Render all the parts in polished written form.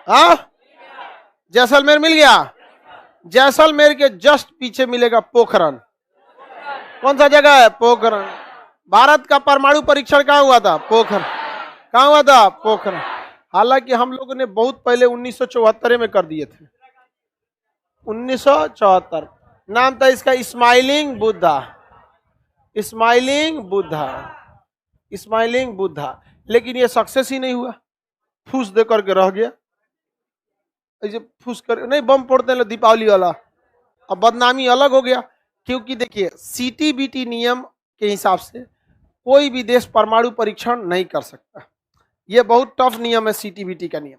हाँ, जैसलमेर मिल गया। जैसलमेर के जस्ट पीछे मिलेगा पोखरण। कौन सा जगह है? पोखरण। भारत का परमाणु परीक्षण कहाँ हुआ था? पोखरण। कहाँ हुआ था? पोखरण। हालांकि हम लोगों ने बहुत पहले 1974 में कर दिए थे। 1974 नाम था इसका smiling Buddha. Smiling Buddha, smiling Buddha. लेकिन ये सक्सेस ही नहीं हुआ, फूस दे करके रह गया। ऐसे फूस कर नहीं, बम फोड़ते हैं दीपावली वाला। अब बदनामी अलग हो गया, क्योंकि देखिए सीटीबीटी नियम के हिसाब से कोई भी देश परमाणु परीक्षण नहीं कर सकता। यह बहुत टफ नियम है सीटीबीटी का नियम।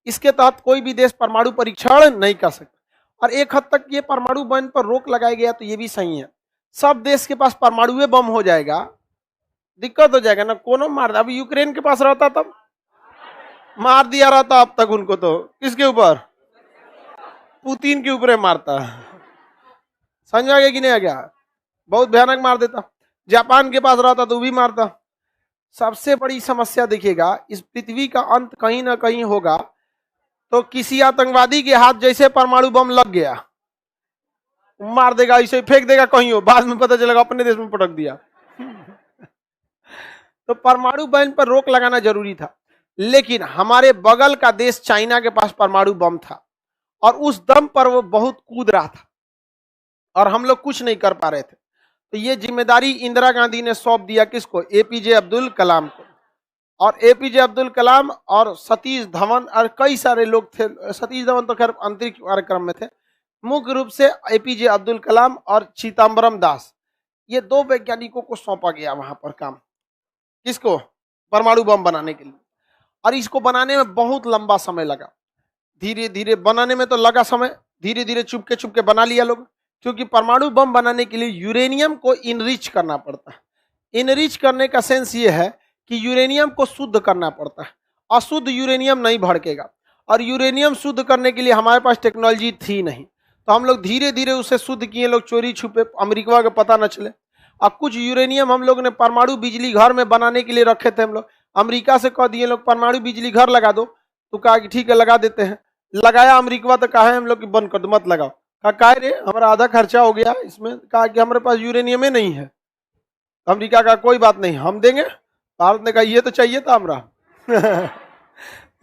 इसके तहत कोई भी देश परमाणु परीक्षण नहीं कर सकता। और एक हद तक ये परमाणु बम पर रोक लगाया गया तो ये भी सही है। सब देश के पास परमाणु बम हो जाएगा, दिक्कत हो जाएगा ना। कोनो मार, अब यूक्रेन के पास रहता तब मार दिया रहता अब तक उनको। तो किसके ऊपर? पुतिन के ऊपर मारता। समझ आ गया कि नहीं आ गया? बहुत भयानक मार देता। जापान के पास रहता तो भी मारता। सबसे बड़ी समस्या देखिएगा, इस पृथ्वी का अंत कहीं ना कहीं होगा तो किसी आतंकवादी के हाथ जैसे परमाणु बम लग गया, मार देगा, इसे फेंक देगा कहीं हो, बाद में पता चलेगा अपने देश में पटक दिया। तो परमाणु बम पर रोक लगाना जरूरी था। लेकिन हमारे बगल का देश चाइना के पास परमाणु बम था और उस दम पर वो बहुत कूद रहा था और हम लोग कुछ नहीं कर पा रहे थे। तो ये जिम्मेदारी इंदिरा गांधी ने सौंप दिया किसको? एपीजे अब्दुल कलाम को। और एपीजे अब्दुल कलाम और सतीश धवन और कई सारे लोग थे। सतीश धवन तो खैर अंतरिक्ष कार्यक्रम में थे। मुख्य रूप से एपीजे अब्दुल कलाम और चिदम्बरम दास, ये दो वैज्ञानिकों को सौंपा गया वहां पर काम। किसको? परमाणु बम बनाने के लिए। और इसको बनाने में बहुत लंबा समय लगा। धीरे धीरे बनाने में तो लगा समय, धीरे धीरे चुपके बना लिया लोग। क्योंकि परमाणु बम बनाने के लिए यूरेनियम को इनरिच करना पड़ता है। इनरिच करने का सेंस ये है कि यूरेनियम को शुद्ध करना पड़ता है। अशुद्ध यूरेनियम नहीं भड़केगा। और यूरेनियम शुद्ध करने के लिए हमारे पास टेक्नोलॉजी थी नहीं, तो हम लोग धीरे धीरे उसे शुद्ध किए, लोग चोरी छुपे, अमेरिका को पता न चले। और कुछ यूरेनियम हम लोग ने परमाणु बिजली घर में बनाने के लिए रखे थे। हम लोग अमेरिका से कह दिए लोग परमाणु बिजली घर लगा दो, तो कहा कि ठीक है लगा देते हैं। लगाया अमेरिका, तो कहा है हम लोग की बंद कर दो, मत लगाओ। कहा रे हमारा आधा खर्चा हो गया इसमें। कहा कि हमारे पास यूरेनियम ही नहीं है। अमेरिका का कोई बात नहीं, हम देंगे। भारत ने कहा ये तो चाहिए था हमरा।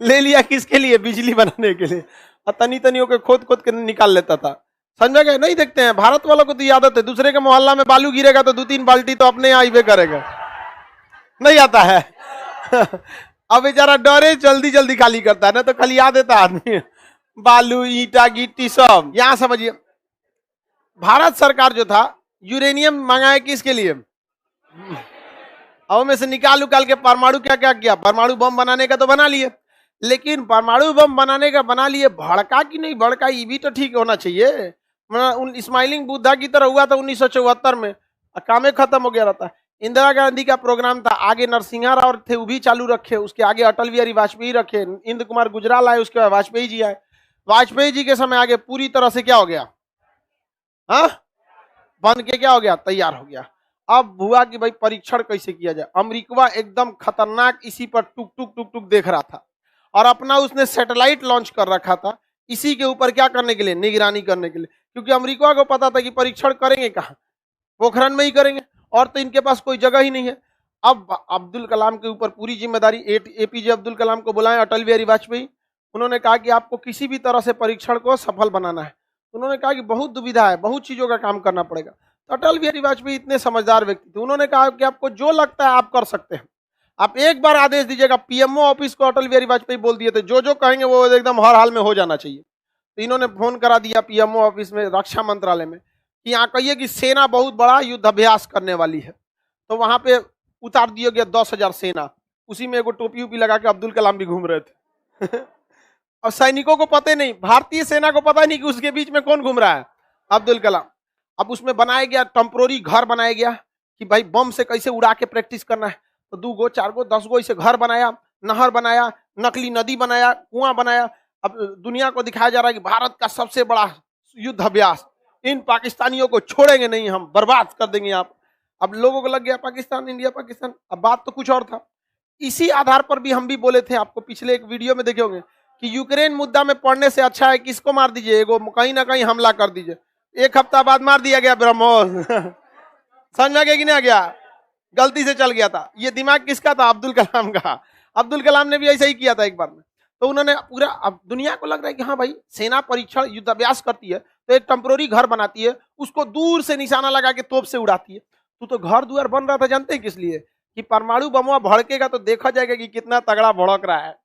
ले लिया किसके लिए? बिजली बनाने के लिए। और तनी तनियों के खोद के निकाल लेता था। समझा गया? नहीं देखते हैं भारत वालों को तो ये आदत है, दूसरे के मोहल्ला में बालू गिरेगा तो 2-3 बाल्टी तो अपने यहाँ ही करेगा। नहीं आता है। अब बेचारा डरे जल्दी खाली करता है ना, तो खाली याद देता आदमी। बालू, ईटा, गिट्टी सब। यहां समझिए, भारत सरकार जो था यूरेनियम मंगाए किसके लिए? अब में से निकाल के परमाणु क्या किया? परमाणु बम बनाने का तो बना लिए, लेकिन परमाणु बम बनाने का बना लिए, भड़का कि नहीं भड़का ये भी तो ठीक होना चाहिए। स्माइलिंग बुद्धा की तरह हुआ था 1974 में, कामे खत्म हो गया रहता। इंदिरा गांधी का प्रोग्राम था, आगे नरसिंहा राव थे वो भी चालू रखे, उसके आगे अटल बिहारी वाजपेयी रखे, इंद्र कुमार गुजराल आए, उसके बाद वाजपेयी जी आए। वाजपेयी जी के समय आगे पूरी तरह से क्या हो गया? हाँ, बन के क्या हो गया? तैयार हो गया। अब हुआ कि भाई परीक्षण कैसे किया जाए। अमेरिका एकदम खतरनाक इसी पर टुक देख रहा था और अपना उसने सैटेलाइट लॉन्च कर रखा था इसी के ऊपर क्या करने के लिए? निगरानी करने के लिए। क्योंकि अमेरिका को पता था कि परीक्षण करेंगे कहाँ? पोखरण में ही करेंगे, और तो इनके पास कोई जगह ही नहीं है। अब अब्दुल कलाम के ऊपर पूरी जिम्मेदारी, एपीजे अब्दुल कलाम को बुलाए, अटल बिहारी वाजपेयी। उन्होंने कहा कि आपको किसी भी तरह से परीक्षण को सफल बनाना है। उन्होंने कहा कि बहुत दुविधा है, बहुत चीजों का काम करना पड़ेगा। तो अटल बिहारी वाजपेयी इतने समझदार व्यक्ति थे, उन्होंने कहा कि आपको जो लगता है आप कर सकते हैं, आप एक बार आदेश दीजिएगा। पीएमओ ऑफिस को अटल बिहारी वाजपेयी बोल दिए थे, जो कहेंगे वो एकदम हर हाल में हो जाना चाहिए। तो इन्होंने फोन करा दिया पीएमओ ऑफिस में, रक्षा मंत्रालय में, कि यहाँ कहिए कि सेना बहुत बड़ा युद्धाभ्यास करने वाली है। तो वहां पे उतार दिया गया 10,000 सेना। उसी में एगो टोपी उपी लगा के अब्दुल कलाम भी घूम रहे थे। और सैनिकों को पता नहीं, भारतीय सेना को पता नहीं कि उसके बीच में कौन घूम रहा है? अब्दुल कलाम। अब उसमें बनाया गया टेम्पोररी घर बनाया गया कि भाई बम से कैसे उड़ा के प्रैक्टिस करना है। तो 2 गो 4 गो 10 गो ऐसे घर बनाया, नहर बनाया, नकली नदी बनाया, कुआं बनाया। अब दुनिया को दिखाया जा रहा है कि भारत का सबसे बड़ा युद्ध अभ्यास, इन पाकिस्तानियों को छोड़ेंगे नहीं, हम बर्बाद कर देंगे आप। अब लोगों को लग गया पाकिस्तान, इंडिया पाकिस्तान। अब बात तो कुछ और था। इसी आधार पर भी हम भी बोले थे, आपको पिछले एक वीडियो में देखे होंगे कि यूक्रेन मुद्दा में पढ़ने से अच्छा है किसको मार दीजिए, एगो कहीं ना कहीं हमला कर दीजिए। एक हफ्ता बाद मार दिया गया ब्रह्मोस। समझ में आ गया कि नहीं आ गया? गलती से चल गया था। ये दिमाग किसका था? अब्दुल कलाम का। अब्दुल कलाम ने भी ऐसा ही किया था एक बार में। तो उन्होंने पूरा, अब दुनिया को लग रहा है कि हाँ भाई सेना परीक्षण युद्धाभ्यास करती है तो एक टेम्पोररी घर बनाती है, उसको दूर से निशाना लगा के तोप से उड़ाती है। तो घर दुआर बन रहा था जानते हैं किस लिए? कि परमाणु बमवा भड़केगा तो देखा जाएगा कि कितना तगड़ा भड़क रहा है।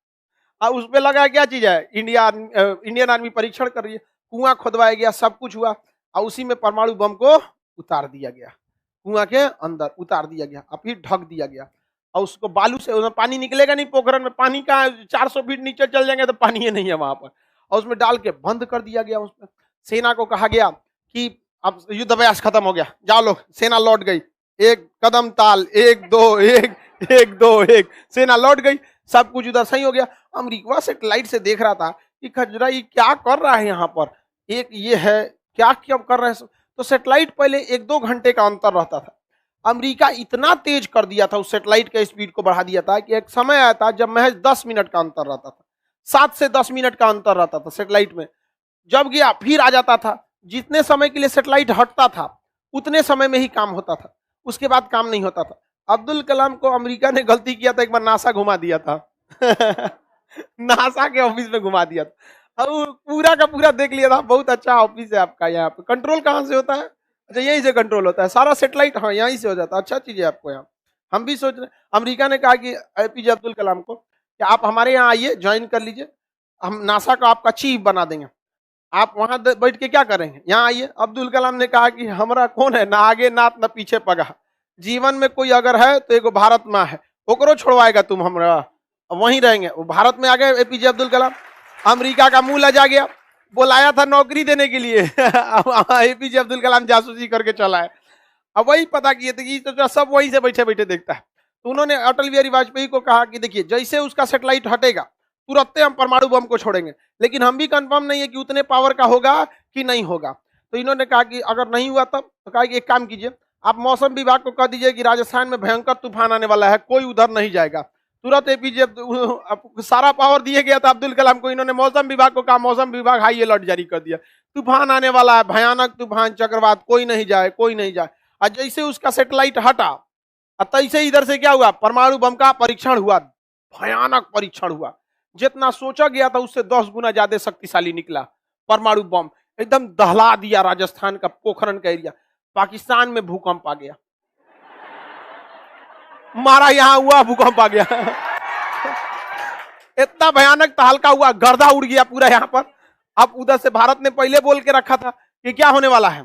और उस पर लगा क्या चीज है? इंडियन आर्मी परीक्षण कर रही है। कुआं खोदवाया गया, सब कुछ हुआ और उसी में परमाणु बम को उतार दिया गया, कुआं के अंदर उतार दिया गया और फिर ढक दिया गया। और उसको बालू से पानी निकलेगा नहीं, पोखरन में पानी का 400 फीट नीचे चल जाएंगे तो पानी ही नहीं है वहां पर। और उसमें डाल के बंद कर दिया गया। उसमें सेना को कहा गया कि अब युद्धाभ्यास खत्म हो गया, जाओ लोग। सेना लौट गई, एक कदम ताल, 1 2 1 1 2 1, सेना लौट गई। सब कुछ उधर सही हो गया। अमेरिका सेटेलाइट से देख रहा था कि खजरा ये क्या कर रहा है यहाँ पर, एक ये है क्या क्या कर रहा है। तो सेटेलाइट पहले 1-2 घंटे का अंतर रहता था, अमेरिका इतना तेज कर दिया था, उस सेटेलाइट के स्पीड को बढ़ा दिया था कि एक समय आया था जब महज 10 मिनट का अंतर रहता था, 7 से 10 मिनट का अंतर रहता था सेटेलाइट में। जब गया फिर आ जाता था। जितने समय के लिए सेटेलाइट हटता था उतने समय में ही काम होता था, उसके बाद काम नहीं होता था। अब्दुल कलाम को अमेरिका ने गलती किया था, एक बार नासा घुमा दिया था। नासा के ऑफिस में घुमा दिया था और पूरा का पूरा देख लिया था। बहुत अच्छा ऑफिस है आपका, यहाँ पे कंट्रोल कहाँ से होता है? अच्छा यहीं से कंट्रोल होता है सारा सेटेलाइट, हाँ यहीं से हो जाता है। अच्छा चीज है आपको यहाँ। हम भी सोच रहे, अमेरिका ने कहा कि एपीजे अब्दुल कलाम को कि आप हमारे यहाँ आइए, ज्वाइन कर लीजिए, हम नासा का आपका चीफ बना देंगे, आप वहां बैठ के क्या करेंगे, यहाँ आइए। अब्दुल कलाम ने कहा कि हमारा कौन है, ना आगे नात ना पीछे पगा, जीवन में कोई अगर है तो एगो भारत माँ है, ओकरो छोड़वाएगा तुम, हमरा वहीं रहेंगे। वो भारत में आ गए एपीजे अब्दुल कलाम। अमेरिका का मुंह लजा गया, बुलाया था नौकरी देने के लिए। एपीजे अब्दुल कलाम जासूसी करके चला है। अब वही पता किए थे तो सब वहीं से बैठे बैठे देखता है। तो उन्होंने अटल बिहारी वाजपेयी को कहा कि देखिए जैसे उसका सेटेलाइट हटेगा तुरंत हम परमाणु बम को छोड़ेंगे, लेकिन हम भी कंफर्म नहीं है कि उतने पावर का होगा कि नहीं होगा। तो इन्होंने कहा कि अगर नहीं हुआ तब, तो कहा कि एक काम कीजिए, आप मौसम विभाग को कह दीजिए कि राजस्थान में भयंकर तूफान आने वाला है, कोई उधर नहीं जाएगा। तुरंत एपीजे सारा पावर दिए गया था अब्दुल कलाम को। इन्होंने मौसम विभाग को कहा, मौसम विभाग हाई अलर्ट जारी कर दिया, तूफान आने वाला है, भयानक तूफान चक्रवात, कोई नहीं जाए, कोई नहीं जाए। और जैसे उसका सेटेलाइट हटा तैसे इधर से क्या हुआ, परमाणु बम का परीक्षण हुआ, भयानक परीक्षण हुआ। जितना सोचा गया था उससे 10 गुना ज्यादा शक्तिशाली निकला परमाणु बम, एकदम दहला दिया राजस्थान का पोखरण का एरिया। पाकिस्तान में भूकंप आ गया, मारा यहां हुआ, भूकंप आ गया। इतना भयानक तहलका हुआ, गर्दा उड़ गया पूरा यहां पर। अब उधर से भारत ने पहले बोल के रखा था कि क्या होने वाला है,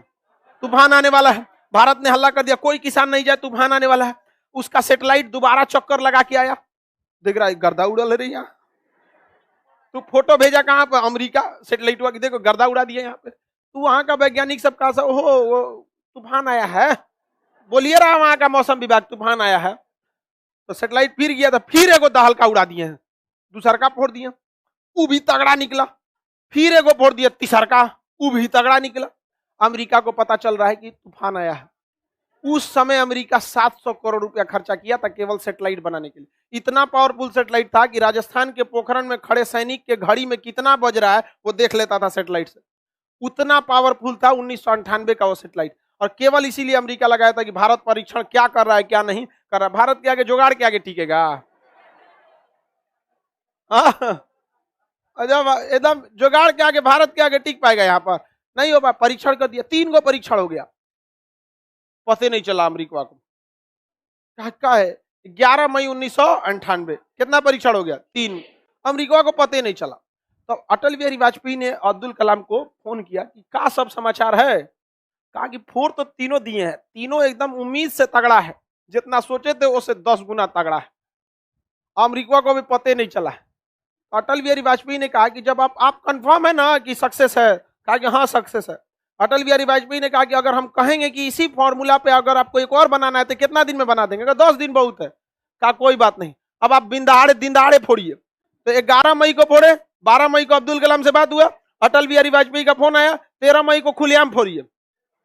तूफान आने वाला है। भारत ने हल्ला कर दिया, कोई किसान नहीं जाए, तूफान आने वाला है। उसका सेटेलाइट दोबारा चक्कर लगा के आया, देख रहा है गर्दा उड़ल रही है। तू फोटो भेजा कहां पर, अमेरिका सेटेलाइट हुआ कि देखो गर्दा उड़ा दिया यहाँ पे। तू वहां का वैज्ञानिक सब कहा, ओहो वो तूफान आया है, बोलिए रहा वहां का मौसम विभाग तूफान आया है। तो सेटेलाइट फिर गया था, फिर एगो दहलका उड़ा दिए हैं, दूसर का फोड़ दिया, वो भी तगड़ा निकला। फिर एगो फोड़ दिया, तीसर का, वो भी तगड़ा निकला। अमेरिका को पता चल रहा है कि तूफान आया है। उस समय अमेरिका 700 करोड़ रुपया खर्चा किया था केवल सेटेलाइट बनाने के लिए। इतना पावरफुल सेटेलाइट था कि राजस्थान के पोखरण में खड़े सैनिक के घड़ी में कितना बज रहा है वो देख लेता था सेटेलाइट से। उतना पावरफुल था 1998 का वो सेटेलाइट। और केवल इसीलिए अमेरिका लगाया था कि भारत परीक्षण क्या कर रहा है क्या नहीं कर रहा है, भारत के आगे जुगाड़ के आगे टिकेगा। जब एकदम जुगाड़ के आगे, भारत के आगे टिक पाएगा, यहाँ पर नहीं हो पाया। परीक्षण कर दिया, 3 गो परीक्षण हो गया, पता नहीं चला अमेरिका को क्या है। 11 मई 1998 कितना परीक्षण हो गया, 3, अमेरिका को पता नहीं चला। तो अटल बिहारी वाजपेयी ने अब्दुल कलाम को फोन किया कि क्या सब समाचार है। कहा कि फोर तो तीनों दिए हैं, तीनों एकदम उम्मीद से तगड़ा है, जितना सोचे थे उससे 10 गुना तगड़ा है, अमेरिका को भी पता नहीं चला है। अटल बिहारी वाजपेयी ने कहा कि जब आप कंफर्म है ना कि सक्सेस है, कहा कि हाँ सक्सेस है। अटल बिहारी वाजपेयी ने कहा कि अगर हम कहेंगे कि इसी फॉर्मूला पे अगर आपको एक और बनाना है तो कितना दिन में बना देंगे, 10 दिन बहुत है। कहा कोई बात नहीं, अब आप दिन दहाड़े फोड़िए। तो 11 मई को फोड़े, 12 मई को अब्दुल कलाम से बात हुआ, अटल बिहारी वाजपेयी का फोन आया, 13 मई को खुलेआम फोड़िए,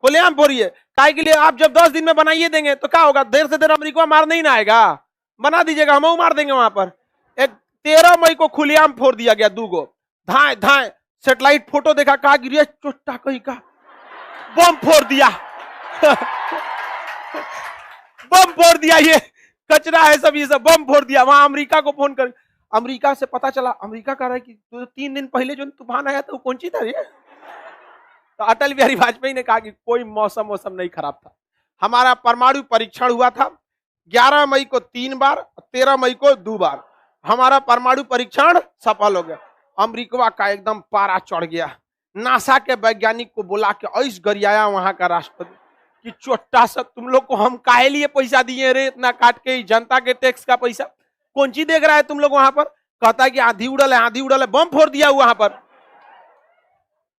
खुलेआम फोड़िए। काय के लिए, आप जब 10 दिन में बनाइए देंगे तो क्या होगा, देर से देर अमेरिका मार नहीं ना आएगा, बना दीजिएगा, हम मार देंगे वहां पर। 13 मई को खुलेआम फोड़ दिया गया 2 गो। धाए धाए सैटेलाइट फोटो देखा, कहा गिरिया चोट्टा कहीं का, बम फोड़ दिया। बम फोड़ दिया, ये कचरा है सब, ये सब बम फोड़ दिया। वहां अमेरिका को फोन कर, अमेरिका से पता चला, अमेरिका कह रहा है कि 3 दिन पहले जो तूफान आया था वो कौन सी था ये। तो अटल बिहारी वाजपेयी ने कहा कि कोई मौसम नहीं खराब था, हमारा परमाणु परीक्षण हुआ था 11 मई को 3 बार, 13 मई को 2 बार, हमारा परमाणु परीक्षण सफल हो गया। अमेरिका का एकदम पारा चढ़ गया, नासा के वैज्ञानिक को बुला के ऐस गरियाया वहां का राष्ट्रपति कि चोट्टा सा तुम लोग को हम काहे लिए पैसा दिए रे, इतना काट के जनता के टैक्स का पैसा कौन सी देख रहा है तुम लोग वहां पर। कहता है कि आंधी उड़ल है, आंधी उड़ल है, बम फोड़ दिया वहां पर।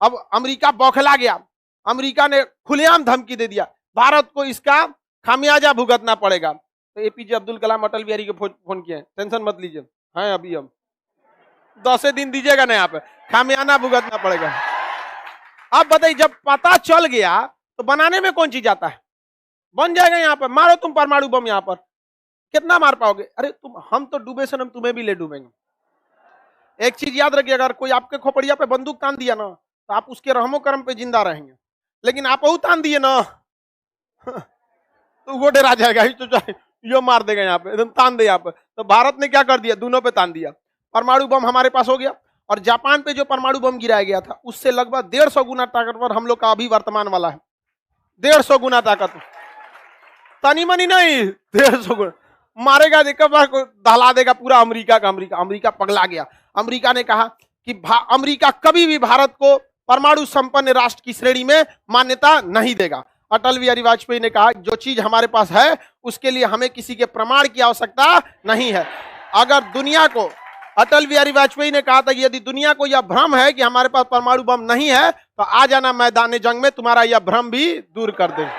अब अमेरिका बौखला गया, अमेरिका ने खुलेआम धमकी दे दिया भारत को इसका खामियाजा भुगतना पड़ेगा। तो एपीजे अब्दुल कलाम अटल बिहारी को फोन किया, टेंशन मत लीजिए, हैं अभी हम 10 दिन दीजिएगा ना, यहाँ पे खामियाना भुगतना पड़ेगा। अब बताइए, जब पता चल गया तो बनाने में कौन चीज आता है, बन जाएगा यहाँ पर। मारो तुम परमाणु बम, यहाँ पर कितना मार पाओगे। अरे तुम, हम तो डूबे सनम, तुम्हें भी ले डूबेंगे। एक चीज याद रखिए, अगर कोई आपके खोपड़िया पे बंदूक तान दिया ना तो आप उसके रहमो कर्म पे जिंदा रहेंगे, लेकिन आप वो तान दिए ना तो वो डरा जाएगा, यो मार देगा यहाँ पे, एकदम तान दे यहाँ पे। तो भारत ने क्या कर दिया, दोनों पे तान दिया। परमाणु बम हमारे पास हो गया, और जापान पे जो परमाणु बम गिराया गया था उससे लगभग 150 गुना ताकतवर हम लोग का अभी वर्तमान वाला है। 150 गुना ताकत, तनी मनी नहीं, 150 गुना मारेगा, दहला देगा पूरा अमेरिका का। अमेरिका पगला गया। अमेरिका ने कहा कि अमेरिका कभी भी भारत को परमाणु संपन्न राष्ट्र की श्रेणी में मान्यता नहीं देगा। अटल बिहारी वाजपेयी ने कहा जो चीज हमारे पास है उसके लिए हमें किसी के प्रमाण की आवश्यकता नहीं है। अगर दुनिया को, अटल बिहारी वाजपेयी ने कहा था कि यदि दुनिया को यह भ्रम है कि हमारे पास परमाणु बम नहीं है तो आ जाना मैदान जंग में, तुम्हारा यह भ्रम भी दूर कर देंगे।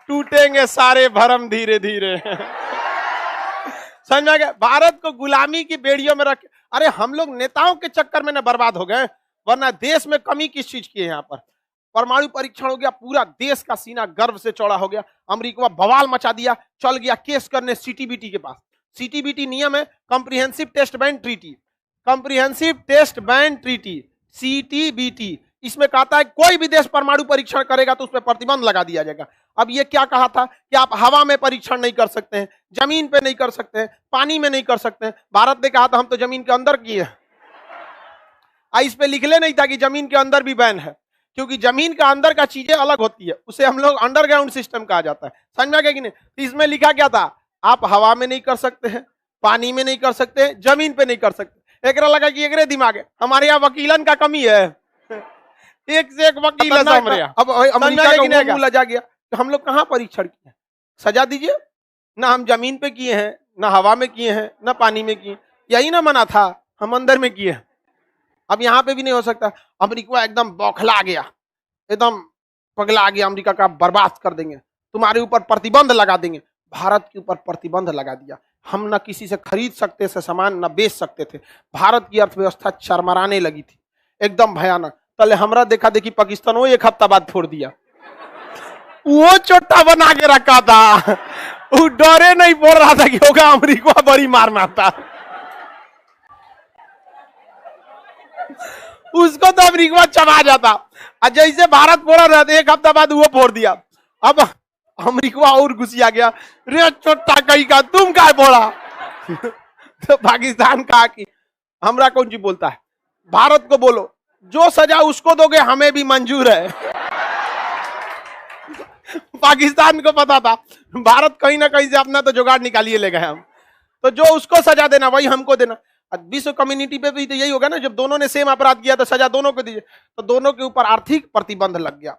टूटेंगे सारे भ्रम धीरे धीरे। समझ में आ गया। भारत को गुलामी की बेड़ियों में रख, अरे हम लोग नेताओं के चक्कर में न बर्बाद हो गए, वरना देश में कमी किस चीज की है। यहाँ पर परमाणु परीक्षण हो गया, पूरा देश का सीना गर्व से चौड़ा हो गया। अमेरिका बवाल मचा दिया, चल गया केस करने सीटीबीटी के पास। सीटीबीटी नियम है comprehensive test ban treaty, comprehensive test ban treaty CTBT. इसमें कहता है कोई भी देश परमाणु परीक्षण करेगा तो उस पर प्रतिबंध लगा दिया जाएगा। अब ये क्या कहा था कि आप हवा में परीक्षण नहीं कर सकते हैं, जमीन पे नहीं कर सकते हैं, पानी में नहीं कर सकते हैं। भारत ने कहा था हम तो जमीन के अंदर किए, इस पे लिखले नहीं था कि जमीन के अंदर भी बैन है, क्योंकि जमीन का अंदर का चीजें अलग होती है, उसे हम लोग अंडरग्राउंड सिस्टम कहा जाता है। समझ में आ गया कि नहीं। तो इसमें लिखा क्या था, आप हवा में नहीं कर सकते हैं, पानी में नहीं कर सकते हैं, जमीन पे नहीं कर सकते। एक लगा कि एक दिमाग है, हमारे यहाँ वकीलन का कमी है, एक से एक वकील है हमारे यहाँ। अब अमेरिका का मुंह लजा गया, तो हम लोग कहाँ परीक्षण किए, सजा दीजिए ना। हम जमीन पे किए हैं, ना हवा में किए हैं, ना पानी में किए, यही ना मना था, हम अंदर में किए। अब यहाँ पे भी नहीं हो सकता। अमेरिका एकदम बौखला गया, एकदम पगला गया। अमेरिका का बर्बाद कर देंगे, तुम्हारे ऊपर प्रतिबंध लगा देंगे। भारत के ऊपर प्रतिबंध लगा दिया। हम न किसी से खरीद सकते थे सामान, न बेच सकते थे। भारत की अर्थव्यवस्था चरमराने लगी थी, एकदम भयानक। पहले हमरा देखा देखी पाकिस्तान वो 1 हफ्ता बाद फोड़ दिया, वो चोटा बना के रखा था, वो डरे नहीं बोल रहा था कि होगा अमेरिका बड़ी मार मारता। उसको तो अमेरिका चबा जाता, और जैसे भारत फोड़ा रहा था 1 हफ्ता बाद वो फोड़ दिया। अब अमेरिका और घुसिया गया, रे चोटा कहीं का तुम क्या फोड़ा। तो पाकिस्तान कहा कि हमरा कौन जी बोलता है, भारत को बोलो जो सजा उसको दोगे हमें भी मंजूर है। पाकिस्तान को पता था भारत कहीं ना कहीं से अपना तो जुगाड़ निकालिए ले गए हम, तो जो उसको सजा देना वही हमको देना। विश्व कम्युनिटी पे भी तो यही होगा ना, जब दोनों ने सेम अपराध किया तो सजा दोनों को दीजिए। तो दोनों के ऊपर आर्थिक प्रतिबंध लग गया।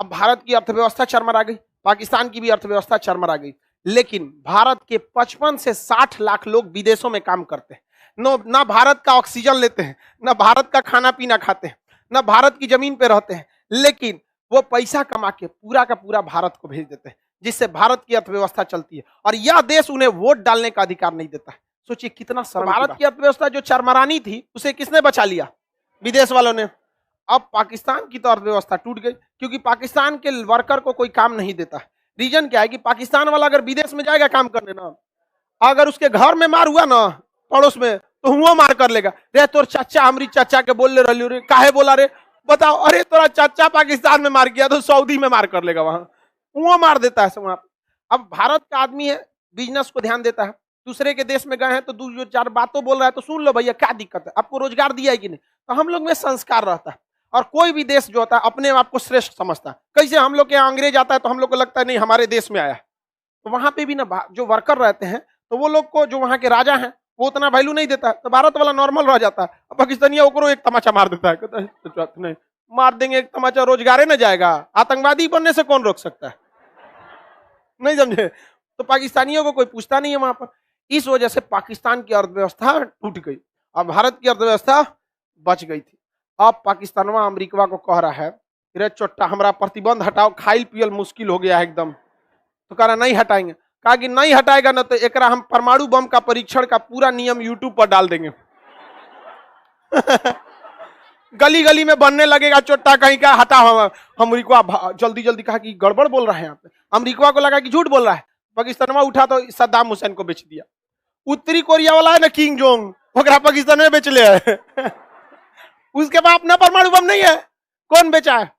अब भारत की अर्थव्यवस्था चरमरा गई, पाकिस्तान की भी अर्थव्यवस्था चरमरा गई। लेकिन भारत के 55 से 60 लाख लोग विदेशों में काम करते हैं, ना भारत का ऑक्सीजन लेते हैं, ना भारत का खाना पीना खाते हैं, ना भारत की जमीन पे रहते हैं, लेकिन वो पैसा कमा के पूरा का पूरा भारत को भेज देते हैं, जिससे भारत की अर्थव्यवस्था चलती है। और यह देश उन्हें वोट डालने का अधिकार नहीं देता है। सोचिए कितना शर्म। भारत की अर्थव्यवस्था जो चरमरानी थी उसे किसने बचा लिया, विदेश वालों ने। अब पाकिस्तान की तो अर्थव्यवस्था टूट गई, क्योंकि पाकिस्तान के वर्कर को कोई काम नहीं देता है। रीजन क्या है कि पाकिस्तान वाला अगर विदेश में जाएगा काम करने ना, अगर उसके घर में मार हुआ ना पड़ोस में, तो हुआ मार कर लेगा। रे तोर चाचा हमारी चाचा के बोल ले रही रे, काहे बोला रे, बताओ। अरे तोरा चाचा पाकिस्तान में मार किया तो सऊदी में मार कर लेगा, वहां हुआ मार देता है वहां। अब भारत का आदमी है, बिजनेस को ध्यान देता है, दूसरे के देश में गए हैं तो दो चार बातों बोल रहा है तो सुन लो भैया, क्या दिक्कत है, आपको रोजगार दिया है कि नहीं। तो हम लोग में संस्कार रहता है। और कोई भी देश जो होता है अपने आप को श्रेष्ठ समझता है। कैसे हम लोग के यहाँ अंग्रेज आता है तो हम लोग को लगता है नहीं हमारे देश में आया है। तो वहां पे भी ना जो वर्कर रहते हैं तो वो लोग को जो वहां के राजा हैं वो उतना वैल्यू नहीं देता है, तो भारत वाला नॉर्मल रह जाता है। पाकिस्तानी ओकरो एक तमाचा मार देता है, कहता है नहीं मार देंगे एक तमाचा, रोजगार न जाएगा, आतंकवादी बनने से कौन रोक सकता है, नहीं समझे। तो पाकिस्तानियों को कोई पूछता नहीं है वहां पर। इस वजह से पाकिस्तान की अर्थव्यवस्था टूट गई और भारत की अर्थव्यवस्था बच गई थी। अब पाकिस्तानवा अमेरिकवा को कह रहा है रे चोट्टा हमारा प्रतिबंध हटाओ, खाइल पियल मुश्किल हो गया है एकदम। तो कह रहा नहीं हटाएंगे। कहा कि नहीं हटाएगा ना तो एकरा हम परमाणु बम का परीक्षण का पूरा नियम यूट्यूब पर डाल देंगे। गली गली में बनने लगेगा चोट्टा कहीं का, हटा। अमेरिका जल्दी जल्दी कहा कि गड़बड़ बोल रहा है यहाँ पे। अमेरिका को लगा कि झूठ बोल रहा है। पाकिस्तान उठा तो सद्दाम हुसैन को बेच दिया। उत्तरी कोरिया वाला है ना किंग जोंग, ओकरा पाकिस्तान में बेच ले है। उसके बाद अपना परमाणु बम नहीं है, कौन बेचा है?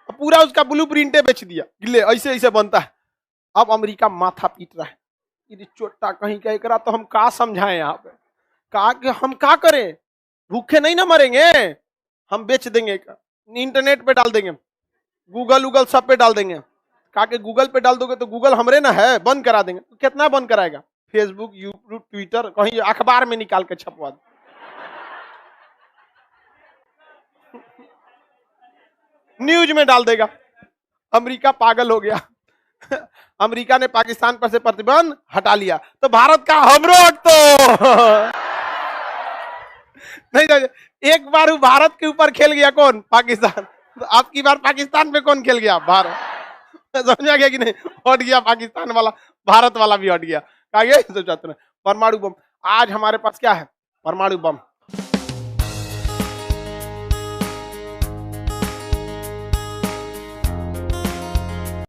पूरा उसका ब्लू प्रिंटे बेच दिया, गिले ऐसे ऐसे बनता है। अब अमेरिका माथा पीट रहा है, ये चोट्टा कहीं का एकरा तो हम का समझाएं यहाँ पे, कहा कि हम का करें, भूखे नहीं ना मरेंगे, हम बेच देंगे, इंटरनेट पे डाल देंगे, गूगल सब पे डाल देंगे। कहा कि गूगल पे डाल दोगे तो गूगल हमरे ना है, बंद करा देंगे। तो कितना बंद कराएगा? फेसबुक, यूट्यूब, ट्विटर, कहीं अखबार में निकाल के छपवा दो। न्यूज में डाल देगा। अमेरिका पागल हो गया। अमेरिका ने पाकिस्तान पर से प्रतिबंध हटा लिया तो भारत का हमरो हट तो नहीं, एक बार वो भारत के ऊपर खेल गया कौन? पाकिस्तान। तो आपकी बार पाकिस्तान पे कौन खेल गया? भारत। समझा गया कि नहीं? हट गया पाकिस्तान वाला, भारत वाला भी हट गया। कहा परमाणु बम। आज हमारे पास क्या है? परमाणु बम।